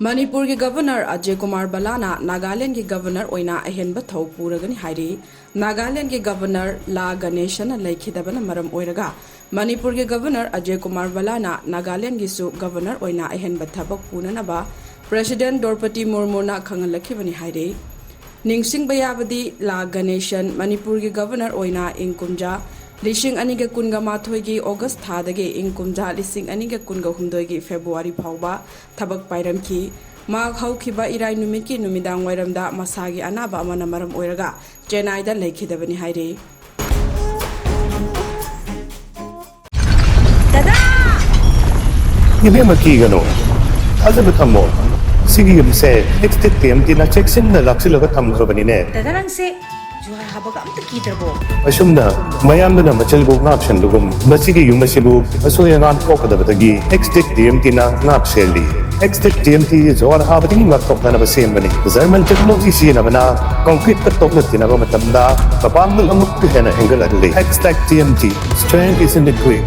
Manipur के governor Ajay Kumar बलाना Nagaland के governor ओइना अहेनबा थौ पुरगनी हाइरी नागालैंड के गवर्नर ला गणेशन लेखिदबन मरम ओइरगा मणिपुर के गवर्नर अजय कुमार बलाना नागालैंड की गवर्नर ओइना अहेनबा थबक पुननबा प्रेसिडेंट द्रौपदी मुर्मुना खंगलखिबनी हाइरी निंगसिंग बयाबदी ला गणेशन मणिपुर के गवर्नर ओइना इंकुमजा लिसिंग अनिगे कुनगा माथोगी अगस्त थादगे इंकुमजा लिसिंग अनिगे कुनगा हुमदोगी फेब्रुवारी फाउबा थबक पाइरमखी मा हौखिबा इराय नुमिकी नुमिदांग वैरमदा मसागी अनाबा अमना मरम ओइरगा चेन्नईदा लेखिदबनी हाइरे दादा इबे मकीगनो अजब थमो सिगी यमसे एक्सटेट टीएमटी ना चेक्सन ना लक्सिलगा थमखबनिने दादा नंसे जुहार हाबगा अमत कीदरबो असुमना मयामना मचलबो नापसनदुगुम मसिगी युमसिबु असोयंगान कोकदबदगी एक्सटेट टीएमटी ना नापसेली एक्सटेट टीएमटी जोर हाबदिंग मक्तोकना बसेमबनी जर्मन टेक्नोलॉजी सिनबना कंक्रीट कटोकनतिना मतमदा पपांगल अमुक हेना हेंगलदली एक्सटेट TMT strength is in the grip